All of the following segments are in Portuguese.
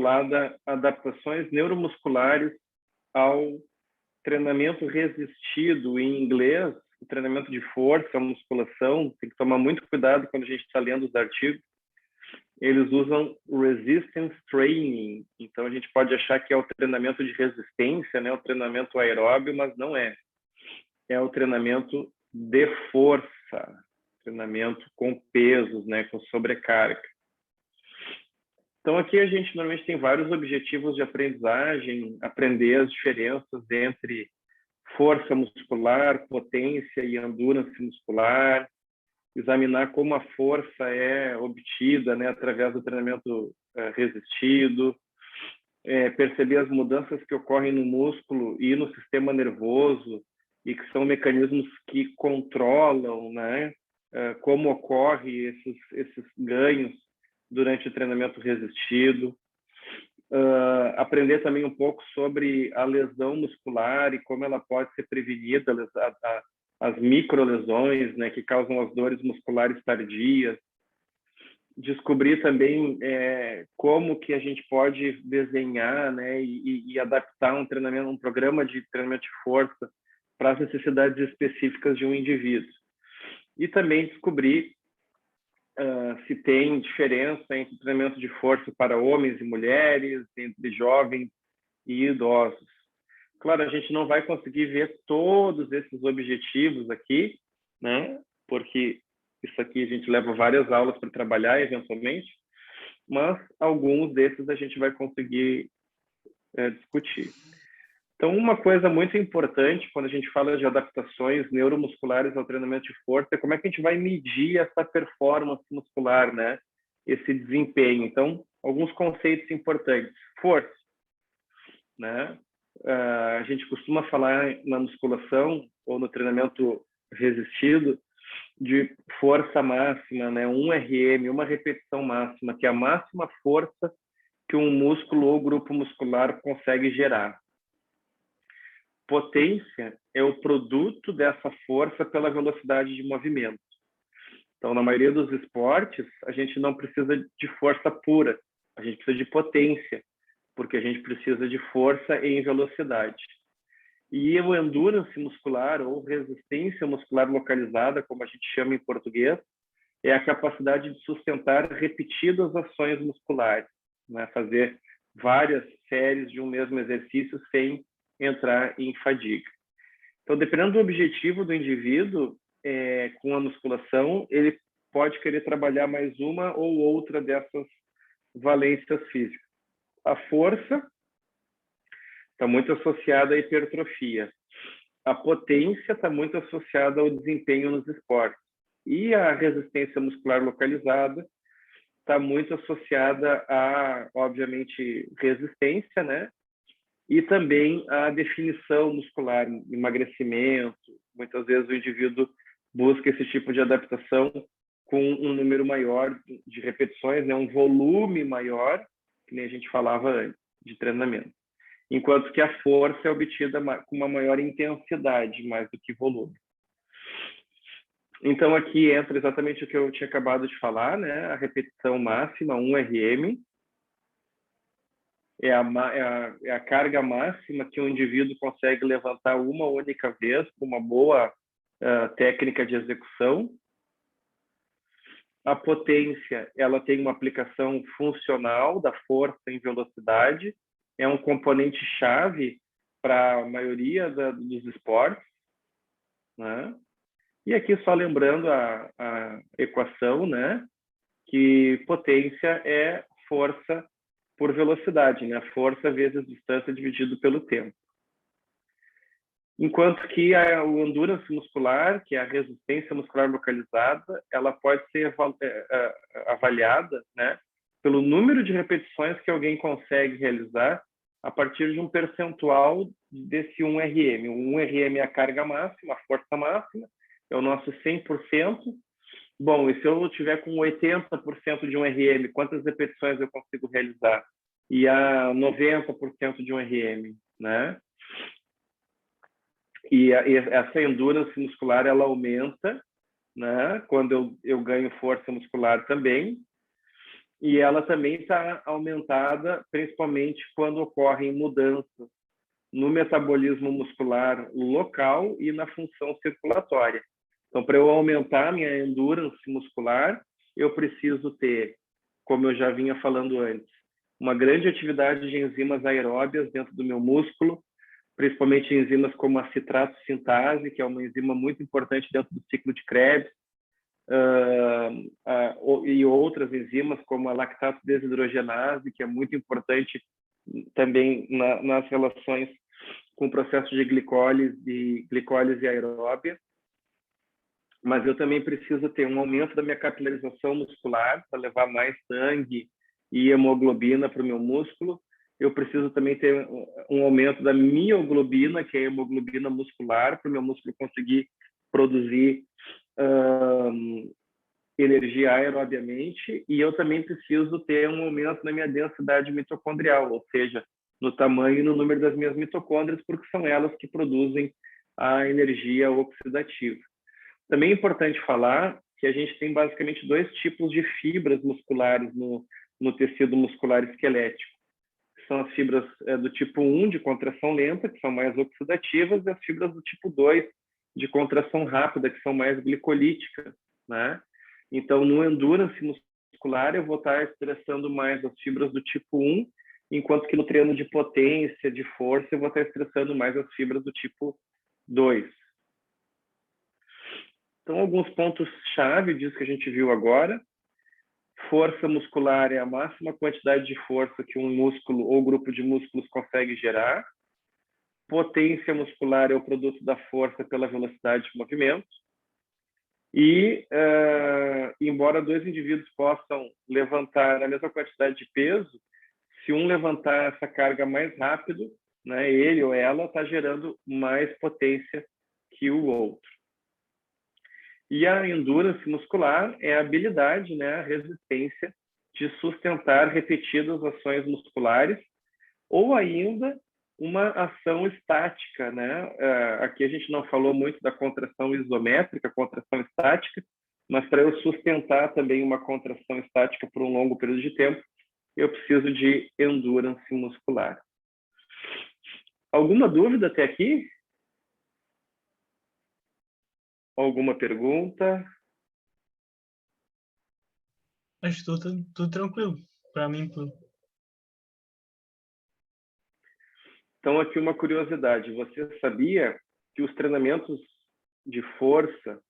intitulada Adaptações Neuromusculares ao Treinamento Resistido, em inglês, o treinamento de força, a musculação. Tem que tomar muito cuidado quando a gente está lendo os artigos. Eles usam resistance training, então a gente pode achar que é o treinamento de resistência, né? O treinamento aeróbio, mas não é. É o treinamento de força, treinamento com pesos, né? Com sobrecarga. Então aqui a gente normalmente tem vários objetivos de aprendizagem, aprender as diferenças entre força muscular, potência e endurance muscular, examinar como a força é obtida, né, através do treinamento resistido, perceber as mudanças que ocorrem no músculo e no sistema nervoso e que são mecanismos que controlam, né, como ocorre esses ganhos durante o treinamento resistido. Aprender também um pouco sobre a lesão muscular e como ela pode ser prevenida, as microlesões, né, que causam as dores musculares tardias. Descobrir também como que a gente pode desenhar, né, e adaptar um programa de treinamento de força para as necessidades específicas de um indivíduo. E também descobrir se tem diferença entre treinamento de força para homens e mulheres, entre jovens e idosos. Claro, a gente não vai conseguir ver todos esses objetivos aqui, né? Porque isso aqui a gente leva várias aulas para trabalhar eventualmente, mas alguns desses a gente vai conseguir discutir. Então, uma coisa muito importante quando a gente fala de adaptações neuromusculares ao treinamento de força é como é que a gente vai medir essa performance muscular, né? Esse desempenho. Então, alguns conceitos importantes. Força, né? A gente costuma falar na musculação ou no treinamento resistido de força máxima, né? 1 RM, uma repetição máxima, que é a máxima força que um músculo ou grupo muscular consegue gerar. Potência é o produto dessa força pela velocidade de movimento. Então, na maioria dos esportes, a gente não precisa de força pura, a gente precisa de potência, porque a gente precisa de força em velocidade. E o endurance muscular, ou resistência muscular localizada, como a gente chama em português, é a capacidade de sustentar repetidas ações musculares, né? Fazer várias séries de um mesmo exercício sem entrar em fadiga. Então, dependendo do objetivo do indivíduo, com a musculação, ele pode querer trabalhar mais uma ou outra dessas valências físicas. A força está muito associada à hipertrofia. A potência está muito associada ao desempenho nos esportes. E a resistência muscular localizada está muito associada a, obviamente, resistência, né? E também a definição muscular, emagrecimento. Muitas vezes o indivíduo busca esse tipo de adaptação com um número maior de repetições, né? Um volume maior, que nem a gente falava antes, de treinamento. Enquanto que a força é obtida com uma maior intensidade, mais do que volume. Então, aqui entra exatamente o que eu tinha acabado de falar, né? A repetição máxima, 1 RM, é a carga máxima que um indivíduo consegue levantar uma única vez com uma boa técnica de execução. A potência, ela tem uma aplicação funcional da força em velocidade, é um componente chave para a maioria dos esportes, né? E aqui só lembrando a equação, né? Que potência é força por velocidade, né? Força vezes distância dividido pelo tempo. Enquanto que o endurance muscular, que é a resistência muscular localizada, ela pode ser avaliada, né, pelo número de repetições que alguém consegue realizar a partir de um percentual desse 1 RM. O 1 RM é a carga máxima, a força máxima, é o nosso 100%. Bom, e se eu tiver com 80% de 1 RM, quantas repetições eu consigo realizar? E a 90% de 1 RM, né? E essa endurance muscular, ela aumenta, né? Quando eu ganho força muscular também. E ela também está aumentada, principalmente quando ocorrem mudanças no metabolismo muscular local e na função circulatória. Então, para eu aumentar a minha endurance muscular, eu preciso ter, como eu já vinha falando antes, uma grande atividade de enzimas aeróbias dentro do meu músculo, principalmente enzimas como a citrato sintase, que é uma enzima muito importante dentro do ciclo de Krebs, e outras enzimas como a lactato desidrogenase, que é muito importante também nas relações com o processo de glicólise aeróbia. Mas eu também preciso ter um aumento da minha capilarização muscular para levar mais sangue e hemoglobina para o meu músculo. Eu preciso também ter um aumento da mioglobina, que é a hemoglobina muscular, para o meu músculo conseguir produzir energia aerobiamente. E eu também preciso ter um aumento na minha densidade mitocondrial, ou seja, no tamanho e no número das minhas mitocôndrias, porque são elas que produzem a energia oxidativa. Também é importante falar que a gente tem basicamente 2 tipos de fibras musculares no tecido muscular esquelético. São as fibras do tipo 1, de contração lenta, que são mais oxidativas, e as fibras do tipo 2, de contração rápida, que são mais glicolíticas, né? Então, no endurance muscular, eu vou estar estressando mais as fibras do tipo 1, enquanto que no treino de potência, de força, eu vou estar estressando mais as fibras do tipo 2. Então, alguns pontos-chave disso que a gente viu agora. Força muscular é a máxima quantidade de força que um músculo ou grupo de músculos consegue gerar. Potência muscular é o produto da força pela velocidade de movimento. E, embora 2 indivíduos possam levantar a mesma quantidade de peso, se um levantar essa carga mais rápido, né, ele ou ela está gerando mais potência que o outro. E a endurance muscular é a habilidade, né, a resistência de sustentar repetidas ações musculares ou ainda uma ação estática, né? Aqui a gente não falou muito da contração isométrica, contração estática, mas para eu sustentar também uma contração estática por um longo período de tempo, eu preciso de endurance muscular. Alguma dúvida até aqui? Alguma pergunta? Acho tudo tranquilo. Para mim, tudo. Então, aqui uma curiosidade. Você sabia que os treinamentos de força,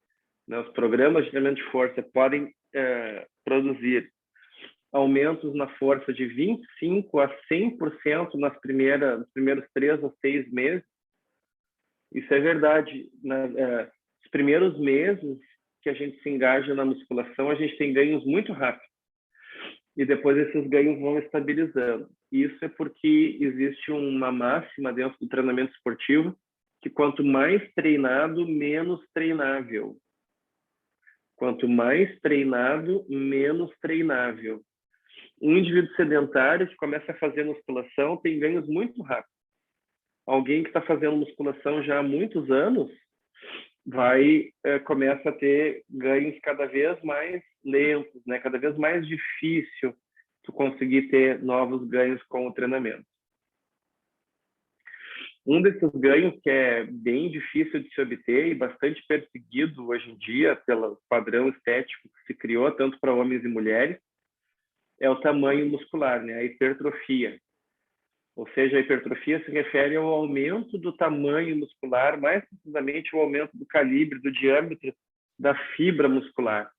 né, os programas de treinamento de força podem produzir aumentos na força de 25% a 100% nos primeiros 3 a 6 meses? Isso é verdade. Os primeiros meses que a gente se engaja na musculação, a gente tem ganhos muito rápidos. E depois esses ganhos vão estabilizando. Isso é porque existe uma máxima dentro do treinamento esportivo que quanto mais treinado, menos treinável. Quanto mais treinado, menos treinável. Um indivíduo sedentário que começa a fazer musculação tem ganhos muito rápidos. Alguém que está fazendo musculação já há muitos anos começa a ter ganhos cada vez mais lentos, né? Cada vez mais difícil tu conseguir ter novos ganhos com o treinamento. Um desses ganhos que é bem difícil de se obter e bastante perseguido hoje em dia pelo padrão estético que se criou tanto para homens e mulheres é o tamanho muscular, né? A hipertrofia. Ou seja, a hipertrofia se refere ao aumento do tamanho muscular, mais precisamente o aumento do calibre, do diâmetro da fibra muscular.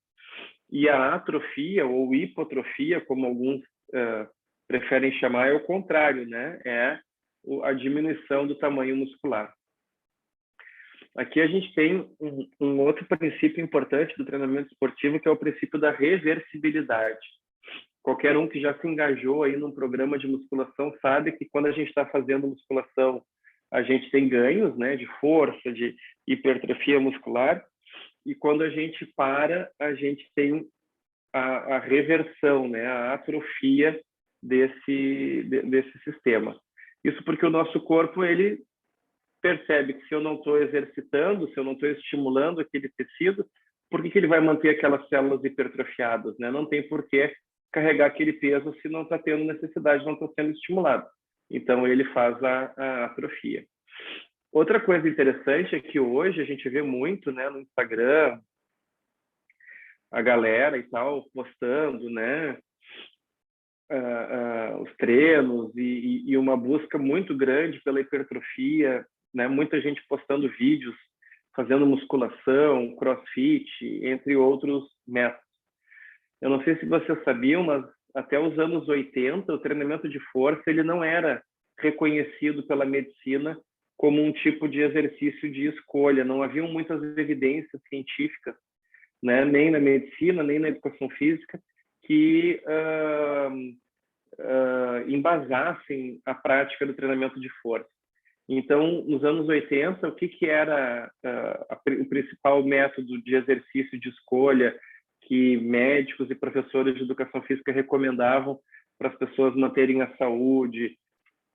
E a atrofia ou hipotrofia, como alguns preferem chamar, é o contrário, né? É a diminuição do tamanho muscular. Aqui a gente tem um outro princípio importante do treinamento esportivo, que é o princípio da reversibilidade. Qualquer um que já se engajou aí num programa de musculação sabe que quando a gente está fazendo musculação, a gente tem ganhos, né, de força, de hipertrofia muscular, e quando a gente para, a gente tem a reversão, né, a atrofia desse sistema. Isso porque o nosso corpo, ele percebe que se eu não estou exercitando, se eu não estou estimulando aquele tecido, por que ele vai manter aquelas células hipertrofiadas, né? Não tem porquê carregar aquele peso se não está tendo necessidade, não está sendo estimulado. Então, ele faz a atrofia. Outra coisa interessante é que hoje a gente vê muito, né, no Instagram, a galera e tal postando, né, os treinos e uma busca muito grande pela hipertrofia, né, muita gente postando vídeos, fazendo musculação, crossfit, entre outros métodos. Eu não sei se vocês sabiam, mas até os anos 80, o treinamento de força ele não era reconhecido pela medicina como um tipo de exercício de escolha. Não haviam muitas evidências científicas, né, nem na medicina, nem na educação física, que embasassem a prática do treinamento de força. Então, nos anos 80, o que era o principal método de exercício de escolha que médicos e professores de educação física recomendavam para as pessoas manterem a saúde,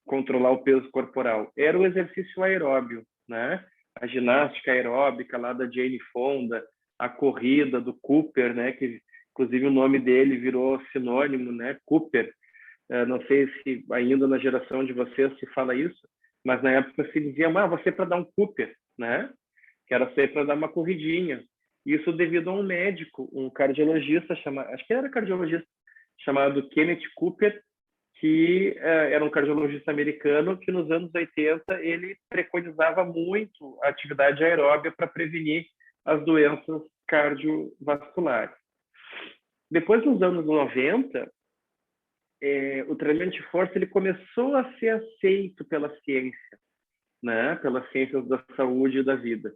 controlar o peso corporal? Era o exercício aeróbio, né? A ginástica aeróbica lá da Jane Fonda, a corrida do Cooper, né? Que inclusive o nome dele virou sinônimo, né? Cooper. Não sei se ainda na geração de vocês se fala isso, mas na época se dizia, você para dar um Cooper, né? Que era ser para dar uma corridinha. Isso devido a um médico, um cardiologista, acho que era cardiologista, chamado Kenneth Cooper, que era um cardiologista americano que nos anos 80 ele preconizava muito a atividade aeróbia para prevenir as doenças cardiovasculares. Depois, nos anos 90, o treinamento de força ele começou a ser aceito pela ciência, né? Pelas ciências da saúde e da vida.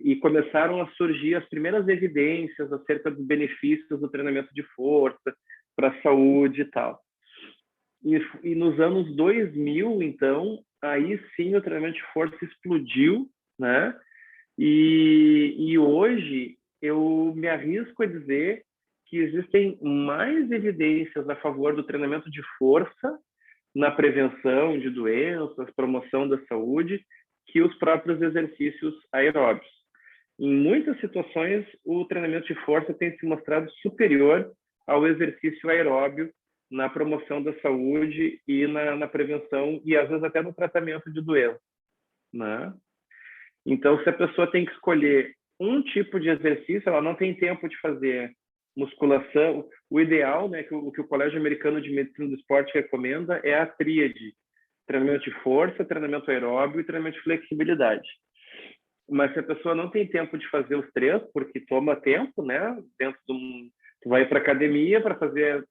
E começaram a surgir as primeiras evidências acerca dos benefícios do treinamento de força para a saúde e tal. E nos anos 2000, então, aí sim o treinamento de força explodiu, né? E hoje eu me arrisco a dizer que existem mais evidências a favor do treinamento de força na prevenção de doenças, promoção da saúde, que os próprios exercícios aeróbicos. Em muitas situações, o treinamento de força tem se mostrado superior ao exercício aeróbio na promoção da saúde e na prevenção e, às vezes, até no tratamento de doenças, né? Então, se a pessoa tem que escolher um tipo de exercício, ela não tem tempo de fazer musculação, o ideal, né, que o Colégio Americano de Medicina do Esporte recomenda é a tríade: treinamento de força, treinamento aeróbio e treinamento de flexibilidade. Mas se a pessoa não tem tempo de fazer os três, porque toma tempo, né, tu vai para academia para fazer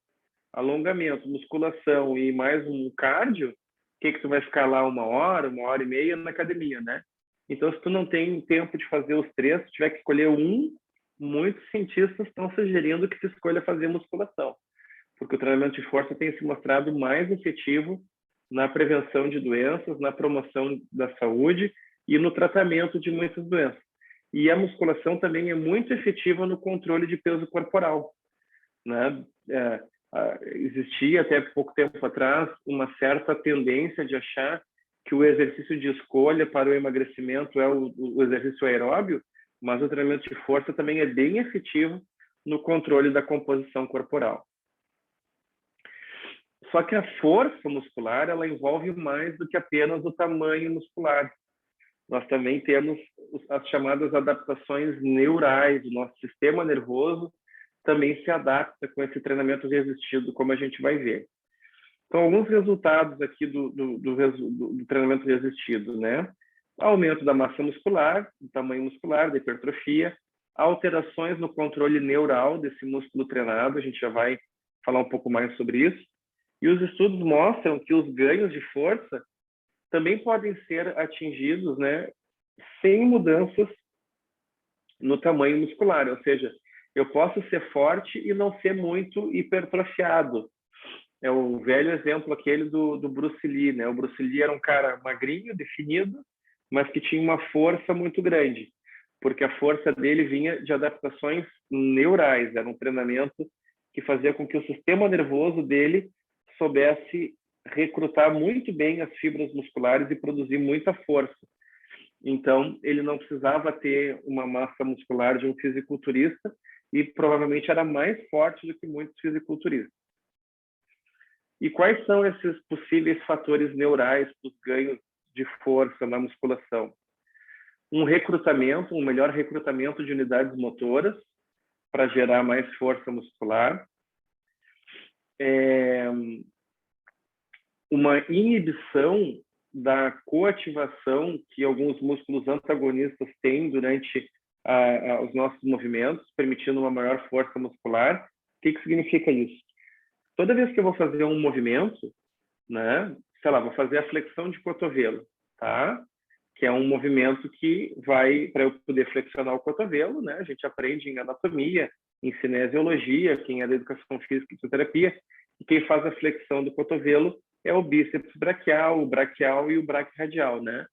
alongamento, musculação e mais um cardio, que tu vai ficar lá 1 hora e meia na academia, né? Então, se tu não tem tempo de fazer os três, se tiver que escolher um, muitos cientistas estão sugerindo que se escolha fazer musculação, porque o treinamento de força tem se mostrado mais efetivo na prevenção de doenças, na promoção da saúde e no tratamento de muitas doenças. E a musculação também é muito efetiva no controle de peso corporal, né? Existia até pouco tempo atrás uma certa tendência de achar que o exercício de escolha para o emagrecimento é o exercício aeróbio, mas o treinamento de força também é bem efetivo no controle da composição corporal. Só que a força muscular ela envolve mais do que apenas o tamanho muscular. Nós também temos as chamadas adaptações neurais. O nosso sistema nervoso também se adapta com esse treinamento resistido, como a gente vai ver. Então, alguns resultados aqui do treinamento resistido, né? Aumento da massa muscular, do tamanho muscular, da hipertrofia, alterações no controle neural desse músculo treinado, a gente já vai falar um pouco mais sobre isso. E os estudos mostram que os ganhos de força também podem ser atingidos, né, sem mudanças no tamanho muscular, ou seja, eu posso ser forte e não ser muito hipertrofiado. É o velho exemplo aquele do Bruce Lee, né? O Bruce Lee era um cara magrinho, definido, mas que tinha uma força muito grande, porque a força dele vinha de adaptações neurais, era um treinamento que fazia com que o sistema nervoso dele soubesse recrutar muito bem as fibras musculares e produzir muita força. Então, ele não precisava ter uma massa muscular de um fisiculturista, e provavelmente era mais forte do que muitos fisiculturistas. E quais são esses possíveis fatores neurais dos ganhos de força na musculação? Um melhor recrutamento de unidades motoras para gerar mais força muscular, uma inibição da coativação que alguns músculos antagonistas têm durante os nossos movimentos, permitindo uma maior força muscular. O que significa isso? Toda vez que eu vou fazer um movimento, né, sei lá, vou fazer a flexão de cotovelo, tá? Que é um movimento que vai, para eu poder flexionar o cotovelo, né? A gente aprende em anatomia, em cinesiologia, quem é da educação física e fisioterapia, e quem faz a flexão do cotovelo é o bíceps braquial, o braquial e o braquioradial, né?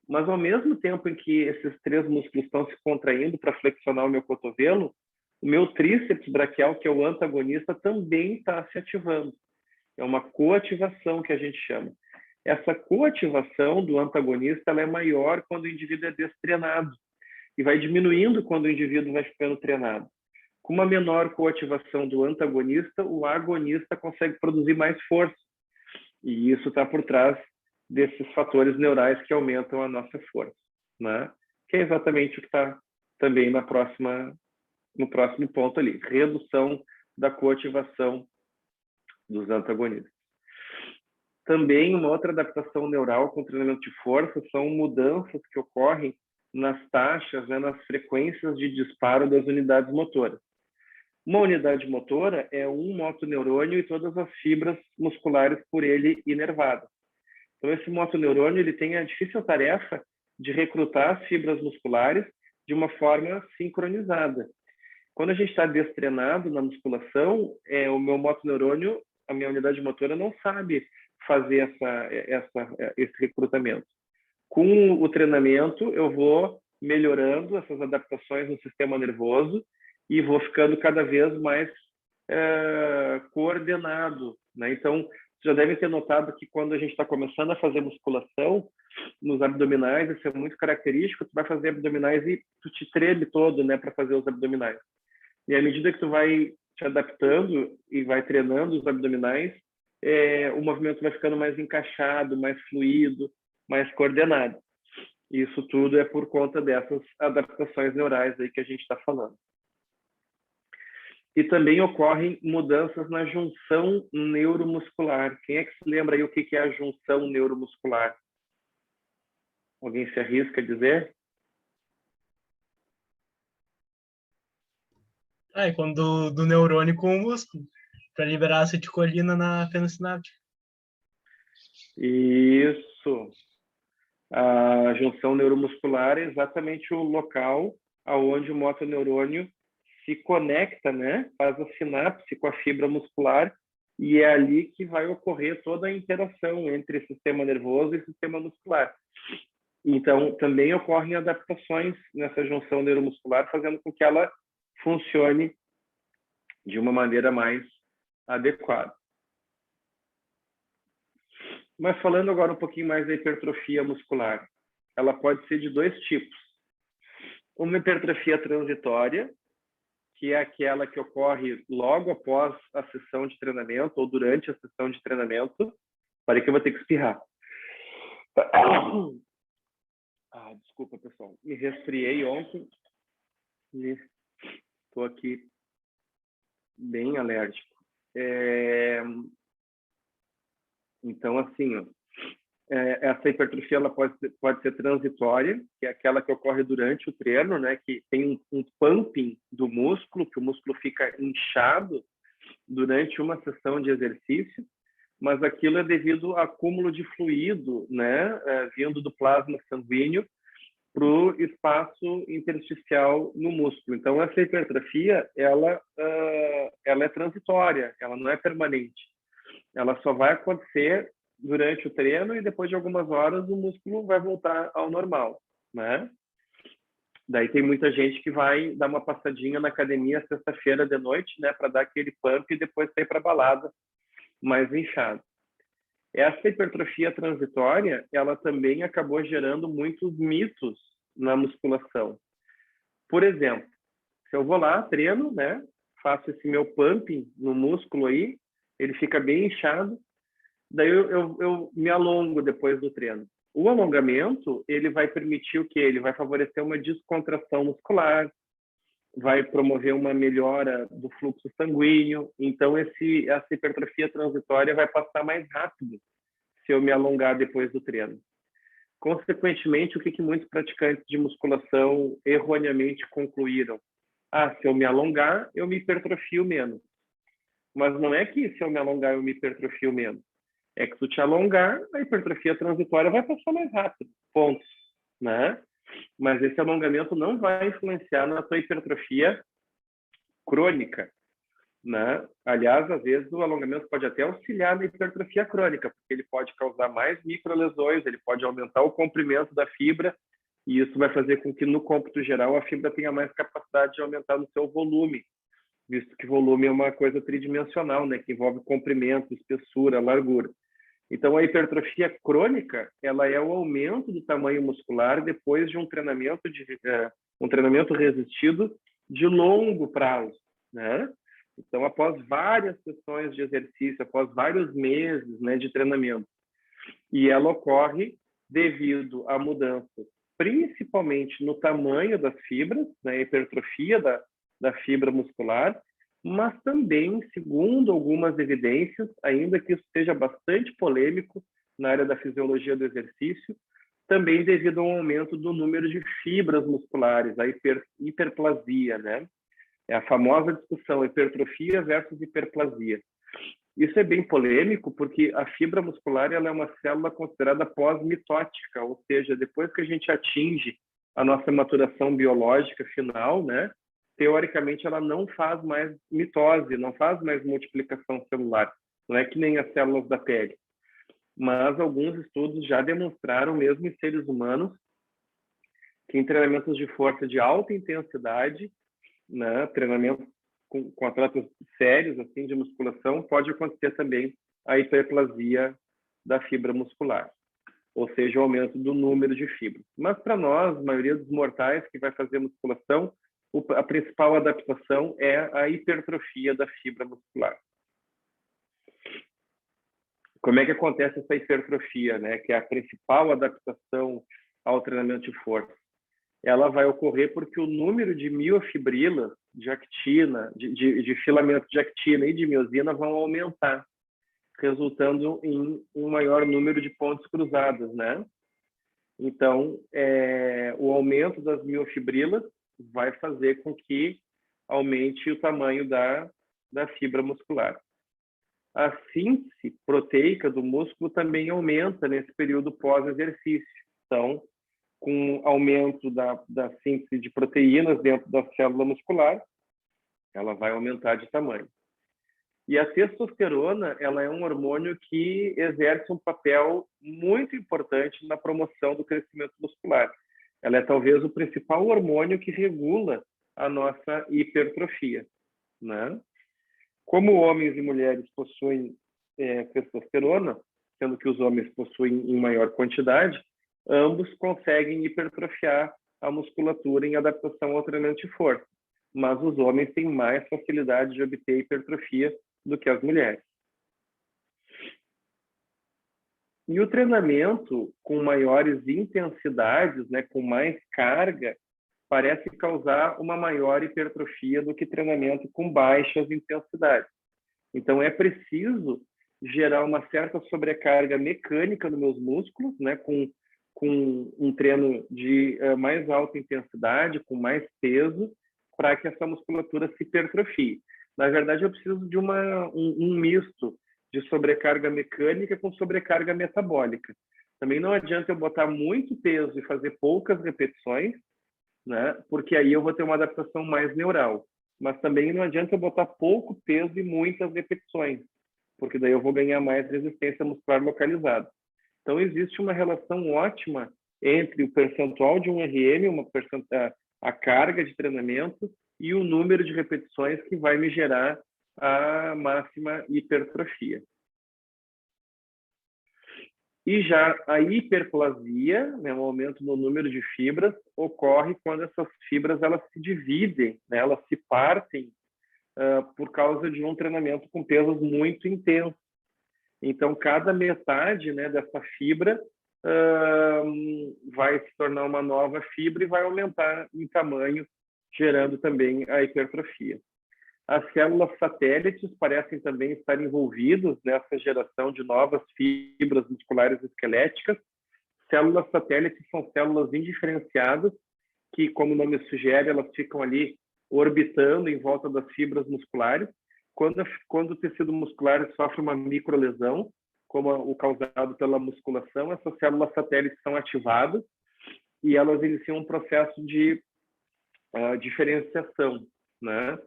Mas ao mesmo tempo em que esses três músculos estão se contraindo para flexionar o meu cotovelo, o meu tríceps braquial, que é o antagonista, também está se ativando. É uma coativação que a gente chama. Essa coativação do antagonista ela é maior quando o indivíduo é destreinado e vai diminuindo quando o indivíduo vai ficando treinado. Com uma menor coativação do antagonista, o agonista consegue produzir mais força. E isso está por trás desses fatores neurais que aumentam a nossa força, né? Que é exatamente o que está também no próximo ponto ali, redução da coativação dos antagonistas. Também uma outra adaptação neural com treinamento de força são mudanças que ocorrem nas taxas, né, nas frequências de disparo das unidades motoras. Uma unidade motora é um motoneurônio e todas as fibras musculares por ele inervadas. Então, esse motoneurônio ele tem a difícil tarefa de recrutar as fibras musculares de uma forma sincronizada. Quando a gente está destreinado na musculação, o meu motoneurônio, a minha unidade motora, não sabe fazer esse recrutamento. Com o treinamento, eu vou melhorando essas adaptações no sistema nervoso e vou ficando cada vez mais coordenado, né? Então, já devem ter notado que quando a gente está começando a fazer musculação, nos abdominais, isso é muito característico, tu vai fazer abdominais e tu te treme todo, né, para fazer os abdominais. E à medida que tu vai te adaptando e vai treinando os abdominais, o movimento vai ficando mais encaixado, mais fluido, mais coordenado. Isso tudo é por conta dessas adaptações neurais aí que a gente está falando. E também ocorrem mudanças na junção neuromuscular. Quem é que se lembra aí o que é a junção neuromuscular? Alguém se arrisca a dizer? É quando do neurônio com o músculo, para liberar acetilcolina na fenda sináptica. Isso. A junção neuromuscular é exatamente o local aonde o motoneurônio se conecta, né? Faz a sinapse com a fibra muscular e é ali que vai ocorrer toda a interação entre sistema nervoso e sistema muscular. Então, também ocorrem adaptações nessa junção neuromuscular, fazendo com que ela funcione de uma maneira mais adequada. Mas falando agora um pouquinho mais da hipertrofia muscular, ela pode ser de dois tipos. Uma hipertrofia transitória, que é aquela que ocorre logo após a sessão de treinamento ou durante a sessão de treinamento. Parei que eu vou ter que espirrar. Desculpa, pessoal. Me resfriei ontem e estou aqui bem alérgico. Então, assim, essa hipertrofia ela pode ser transitória, que é aquela que ocorre durante o treino, né? Que tem um pumping do músculo, que o músculo fica inchado durante uma sessão de exercício, mas aquilo é devido ao acúmulo de fluido, né? Vindo do plasma sanguíneo para o espaço intersticial no músculo. Então, essa hipertrofia, ela é transitória, ela não é permanente. Ela só vai acontecer durante o treino e depois de algumas horas o músculo vai voltar ao normal, né? Daí tem muita gente que vai dar uma passadinha na academia sexta-feira de noite, né, para dar aquele pump e depois sair para balada mais inchado. Essa hipertrofia transitória, ela também acabou gerando muitos mitos na musculação. Por exemplo, Se eu vou lá, treino, né? Faço esse meu pumping no músculo aí, ele fica bem inchado, daí eu me alongo depois do treino. O alongamento, ele vai permitir o quê? Ele vai favorecer uma descontração muscular, vai promover uma melhora do fluxo sanguíneo. Então, essa hipertrofia transitória vai passar mais rápido se eu me alongar depois do treino. Consequentemente, o que muitos praticantes de musculação erroneamente concluíram? Se eu me alongar, eu me hipertrofio menos. Mas não é que se eu me alongar, eu me hipertrofio menos. É que se tu te alongar, a hipertrofia transitória vai passar mais rápido. Ponto. Né? Mas esse alongamento não vai influenciar na tua hipertrofia crônica. Né? Aliás, às vezes o alongamento pode até auxiliar na hipertrofia crônica, porque ele pode causar mais microlesões, ele pode aumentar o comprimento da fibra, e isso vai fazer com que, no cômputo geral, a fibra tenha mais capacidade de aumentar no seu volume, visto que volume é uma coisa tridimensional, né? Que envolve comprimento, espessura, largura. Então, a hipertrofia crônica, ela é o aumento do tamanho muscular depois de um treinamento resistido de longo prazo, né? Então, após várias sessões de exercício, após vários meses, né, de treinamento. E ela ocorre devido a mudanças, principalmente no tamanho das fibras, né, hipertrofia da fibra muscular, mas também, segundo algumas evidências, ainda que isso seja bastante polêmico na área da fisiologia do exercício, também devido ao aumento do número de fibras musculares, a hiperplasia, né? É a famosa discussão hipertrofia versus hiperplasia. Isso é bem polêmico porque a fibra muscular ela é uma célula considerada pós-mitótica, ou seja, depois que a gente atinge a nossa maturação biológica final, né, teoricamente ela não faz mais mitose, não faz mais multiplicação celular. Não é que nem as células da pele. Mas alguns estudos já demonstraram, mesmo em seres humanos, que em treinamentos de força de alta intensidade, né, treinamento com atletas sérios assim de musculação, pode acontecer também a hiperplasia da fibra muscular, ou seja, o aumento do número de fibras. Mas para nós, a maioria dos mortais que vai fazer musculação, a principal adaptação é a hipertrofia da fibra muscular. Como é que acontece essa hipertrofia, né, que é a principal adaptação ao treinamento de força? Ela vai ocorrer porque o número de miofibrilas de actina, de filamento de actina e de miosina vão aumentar, resultando em um maior número de pontes cruzadas, né? Então, o aumento das miofibrilas vai fazer com que aumente o tamanho da fibra muscular. A síntese proteica do músculo também aumenta nesse período pós-exercício. Então, com aumento da síntese de proteínas dentro da célula muscular, ela vai aumentar de tamanho. E a testosterona, ela é um hormônio que exerce um papel muito importante na promoção do crescimento muscular. Ela é talvez o principal hormônio que regula a nossa hipertrofia, né? Como homens e mulheres possuem testosterona, sendo que os homens possuem em maior quantidade, ambos conseguem hipertrofiar a musculatura em adaptação ao treinamento de força, mas os homens têm mais facilidade de obter hipertrofia do que as mulheres. E o treinamento com maiores intensidades, né, com mais carga, parece causar uma maior hipertrofia do que treinamento com baixas intensidades. Então, é preciso gerar uma certa sobrecarga mecânica nos meus músculos, né, com um treino de mais alta intensidade, com mais peso, para que essa musculatura se hipertrofie. Na verdade, eu preciso de um misto de sobrecarga mecânica com sobrecarga metabólica. Também não adianta eu botar muito peso e fazer poucas repetições, né? Porque aí eu vou ter uma adaptação mais neural. Mas também não adianta eu botar pouco peso e muitas repetições, porque daí eu vou ganhar mais resistência muscular localizada. Então, existe uma relação ótima entre o percentual de um RM, a carga de treinamento, e o número de repetições que vai me gerar a máxima hipertrofia. E já a hiperplasia, né, um aumento no número de fibras, ocorre quando essas fibras elas se dividem, né, elas se partem por causa de um treinamento com pesos muito intensos. Então, cada metade, né, dessa fibra vai se tornar uma nova fibra e vai aumentar em tamanho, gerando também a hipertrofia. As células satélites parecem também estar envolvidas nessa geração de novas fibras musculares esqueléticas. Células satélites são células indiferenciadas que, como o nome sugere, elas ficam ali orbitando em volta das fibras musculares. Quando o tecido muscular sofre uma microlesão, como o causado pela musculação, essas células satélites são ativadas e elas iniciam um processo de diferenciação, né?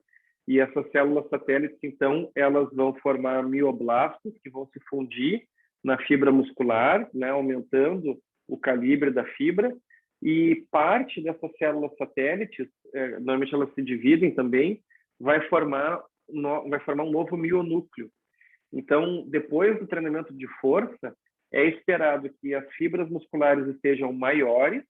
E essas células satélites, então, elas vão formar mioblastos que vão se fundir na fibra muscular, né, aumentando o calibre da fibra. E parte dessas células satélites, normalmente elas se dividem também, vai formar um novo mionúcleo. Então, depois do treinamento de força, é esperado que as fibras musculares estejam maiores,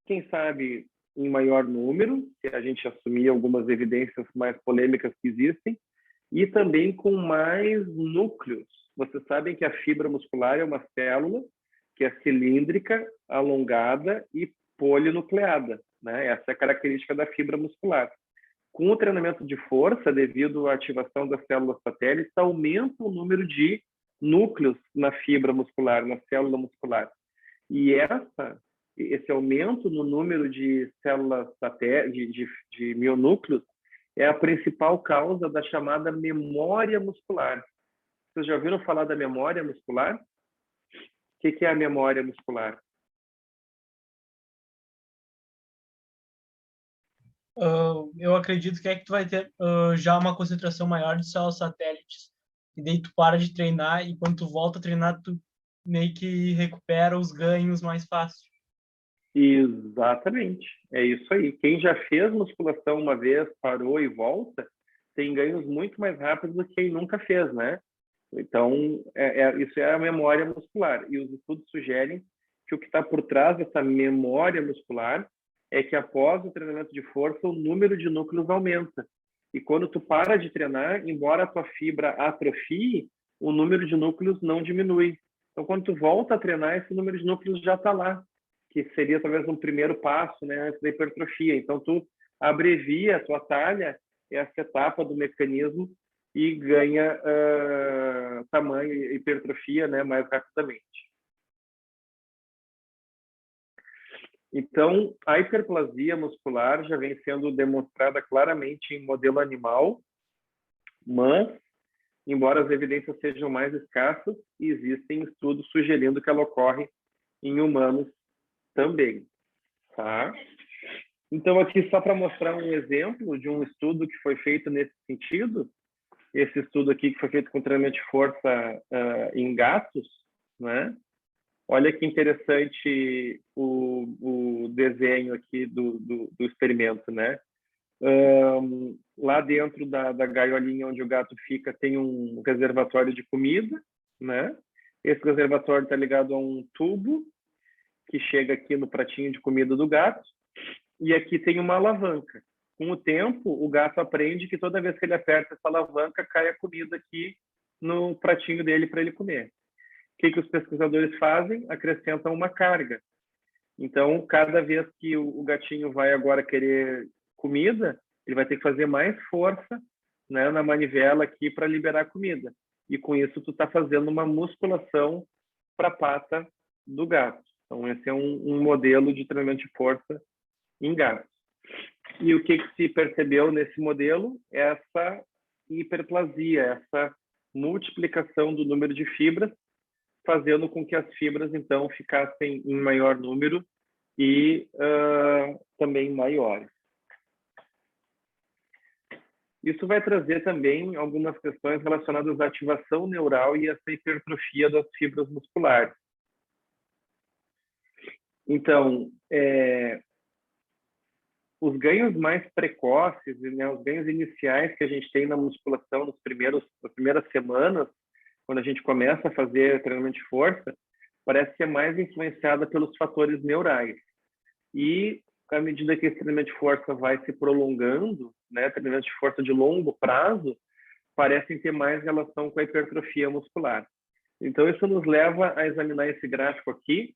quem sabe em maior número, se a gente assumir algumas evidências mais polêmicas que existem, e também com mais núcleos. Vocês sabem que a fibra muscular é uma célula que é cilíndrica, alongada e polinucleada, né? Essa é a característica da fibra muscular. Com o treinamento de força, devido à ativação das células satélites, aumenta o número de núcleos na fibra muscular, na célula muscular. E esse aumento no número de células satélites, de mionúcleos, é a principal causa da chamada memória muscular. Vocês já ouviram falar da memória muscular? O que é a memória muscular? Eu acredito que tu vai ter já uma concentração maior de células satélites. E daí tu para de treinar e quando tu volta a treinar, tu meio que recupera os ganhos mais fácil. Exatamente, é isso aí. Quem já fez musculação uma vez, parou e volta, tem ganhos muito mais rápidos do que quem nunca fez, né? Então, isso é a memória muscular. E os estudos sugerem que o que está por trás dessa memória muscular é que após o treinamento de força, o número de núcleos aumenta. E quando tu para de treinar, embora a tua fibra atrofie, o número de núcleos não diminui. Então, quando tu volta a treinar, esse número de núcleos já está lá, que seria talvez um primeiro passo, né, antes da hipertrofia. Então, tu abrevia a tua talha, essa etapa do mecanismo, e ganha tamanho e hipertrofia, né, mais rapidamente. Então, a hiperplasia muscular já vem sendo demonstrada claramente em modelo animal, mas, embora as evidências sejam mais escassas, existem estudos sugerindo que ela ocorre em humanos também, tá? Então, aqui só para mostrar um exemplo de um estudo que foi feito nesse sentido, esse estudo aqui que foi feito com treinamento de força em gatos, né? Olha que interessante o desenho aqui do experimento, né? Lá dentro da gaiolinha onde o gato fica tem um reservatório de comida, né? Esse reservatório está ligado a um tubo que chega aqui no pratinho de comida do gato, e aqui tem uma alavanca. Com o tempo, o gato aprende que toda vez que ele aperta essa alavanca, cai a comida aqui no pratinho dele para ele comer. O que os pesquisadores fazem? Acrescentam uma carga. Então, cada vez que o gatinho vai agora querer comida, ele vai ter que fazer mais força, né, na manivela aqui para liberar comida. E com isso, tu está fazendo uma musculação para a pata do gato. Então, esse é um modelo de treinamento de força em gatos. E o que se percebeu nesse modelo? Essa hiperplasia, essa multiplicação do número de fibras, fazendo com que as fibras, então, ficassem em maior número e também maiores. Isso vai trazer também algumas questões relacionadas à ativação neural e essa hipertrofia das fibras musculares. Então, os ganhos mais precoces, né, os ganhos iniciais que a gente tem na musculação nas primeiras semanas, quando a gente começa a fazer treinamento de força, parece ser mais influenciada pelos fatores neurais. E, à medida que esse treinamento de força vai se prolongando, né, treinamento de força de longo prazo, parecem ter mais relação com a hipertrofia muscular. Então, isso nos leva a examinar esse gráfico aqui,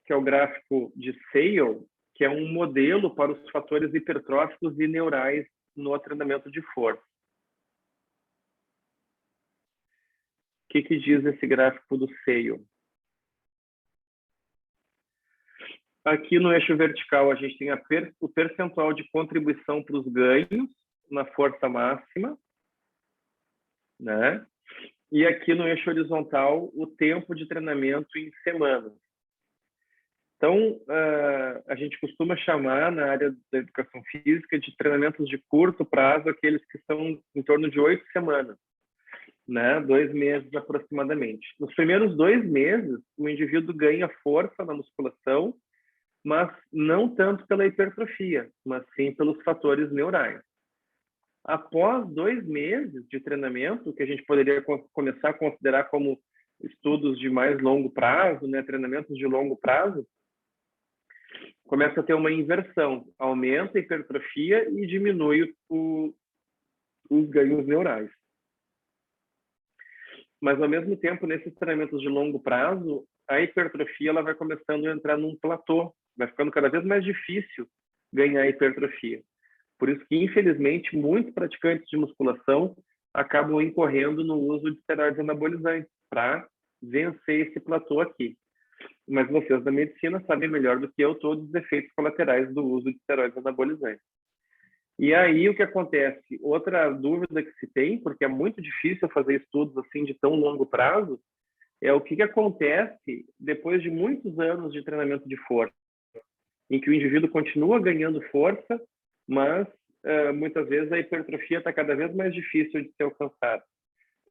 que é o gráfico de Sale, que é um modelo para os fatores hipertróficos e neurais no treinamento de força. O que diz esse gráfico do Sale? Aqui no eixo vertical, a gente tem o percentual de contribuição para os ganhos na força máxima, né? E aqui no eixo horizontal, o tempo de treinamento em semanas. Então, a gente costuma chamar, na área da educação física, de treinamentos de curto prazo, aqueles que são em torno de 8 semanas, né? 2 meses aproximadamente. Nos primeiros 2 meses, o indivíduo ganha força na musculação, mas não tanto pela hipertrofia, mas sim pelos fatores neurais. Após 2 meses de treinamento, que a gente poderia começar a considerar como estudos de mais longo prazo, né, treinamentos de longo prazo, começa a ter uma inversão, aumenta a hipertrofia e diminui os ganhos neurais. Mas, ao mesmo tempo, nesses treinamentos de longo prazo, a hipertrofia ela vai começando a entrar num platô, vai ficando cada vez mais difícil ganhar hipertrofia. Por isso que, infelizmente, muitos praticantes de musculação acabam incorrendo no uso de esteroides anabolizantes para vencer esse platô aqui. Mas vocês da medicina sabem melhor do que eu todos os efeitos colaterais do uso de esteroides anabolizantes. E aí o que acontece? Outra dúvida que se tem, porque é muito difícil fazer estudos assim de tão longo prazo, é o que acontece depois de muitos anos de treinamento de força, em que o indivíduo continua ganhando força, mas muitas vezes a hipertrofia está cada vez mais difícil de ser alcançada.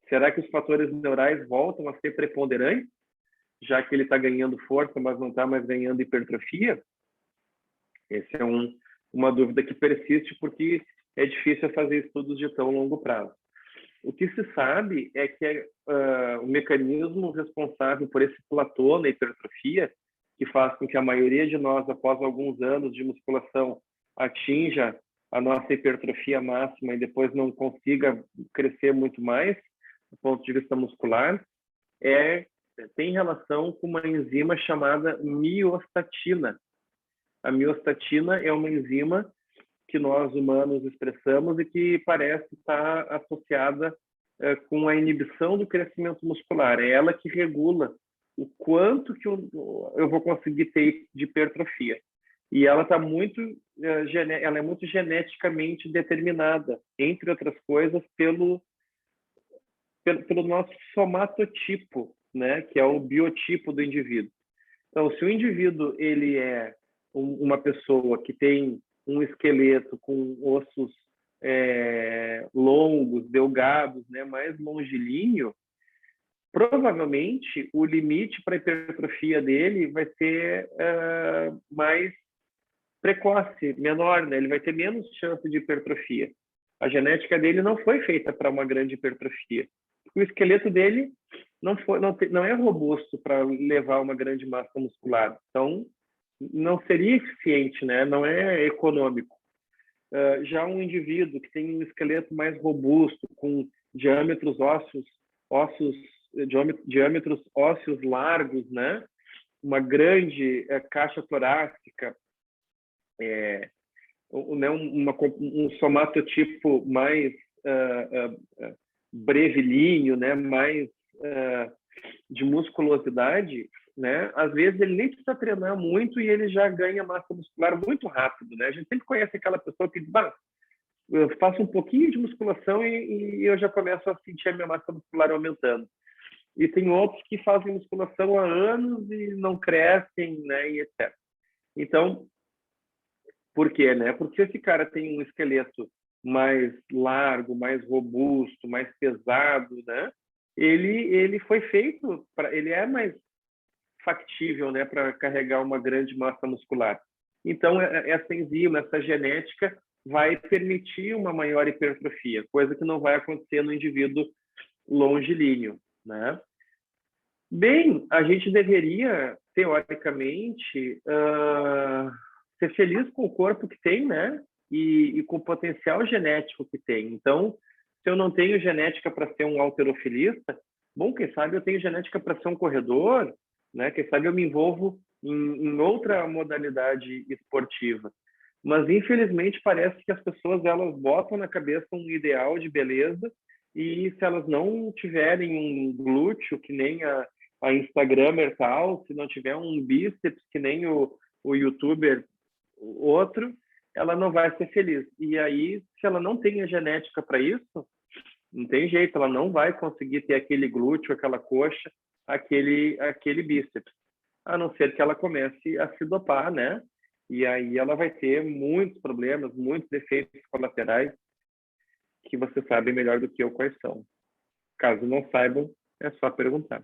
Será que os fatores neurais voltam a ser preponderantes, já que ele está ganhando força, mas não está mais ganhando hipertrofia? Essa é uma dúvida que persiste porque é difícil fazer estudos de tão longo prazo. O que se sabe é que o mecanismo responsável por esse platô na hipertrofia, que faz com que a maioria de nós, após alguns anos de musculação, atinja a nossa hipertrofia máxima e depois não consiga crescer muito mais, do ponto de vista muscular, tem relação com uma enzima chamada miostatina. A miostatina é uma enzima que nós humanos expressamos e que parece estar associada com a inibição do crescimento muscular. É ela que regula o quanto que eu vou conseguir ter de hipertrofia. E ela ela é muito geneticamente determinada, entre outras coisas, pelo nosso somatotipo, né, que é o biotipo do indivíduo. Então, se o indivíduo ele é uma pessoa que tem um esqueleto com ossos longos, delgados, né, mais longilíneo, provavelmente o limite para a hipertrofia dele vai ser mais precoce, menor, né? Ele vai ter menos chance de hipertrofia. A genética dele não foi feita para uma grande hipertrofia. O esqueleto dele não é robusto para levar uma grande massa muscular. Então, não seria eficiente, né? Não é econômico. Já um indivíduo que tem um esqueleto mais robusto, com diâmetros ósseos largos, né? Uma grande caixa torácica, um somatotipo mais brevilíneo, né? Mais de musculosidade, né? Às vezes ele nem precisa treinar muito e ele já ganha massa muscular muito rápido, né? A gente sempre conhece aquela pessoa que diz, eu faço um pouquinho de musculação e eu já começo a sentir a minha massa muscular aumentando. E tem outros que fazem musculação há anos e não crescem, né? E etc. Então, por quê, né? Porque se esse cara tem um esqueleto mais largo, mais robusto, mais pesado, né? Ele foi feito ele é mais factível, né, para carregar uma grande massa muscular. Então, essa enzima, essa genética vai permitir uma maior hipertrofia, coisa que não vai acontecer no indivíduo longilíneo. né? Bem, a gente deveria, teoricamente, ser feliz com o corpo que tem, né? E com o potencial genético que tem. Então, se eu não tenho genética para ser um halterofilista, bom, quem sabe eu tenho genética para ser um corredor, né? Quem sabe eu me envolvo em outra modalidade esportiva. Mas, infelizmente, parece que as pessoas elas botam na cabeça um ideal de beleza e se elas não tiverem um glúteo que nem a Instagramer tal, se não tiver um bíceps que nem o YouTuber outro, ela não vai ser feliz. E aí, se ela não tem a genética para isso, não tem jeito, ela não vai conseguir ter aquele glúteo, aquela coxa, aquele bíceps. A não ser que ela comece a se dopar, né? E aí ela vai ter muitos problemas, muitos defeitos colaterais que você sabe melhor do que eu quais são. Caso não saibam, é só perguntar.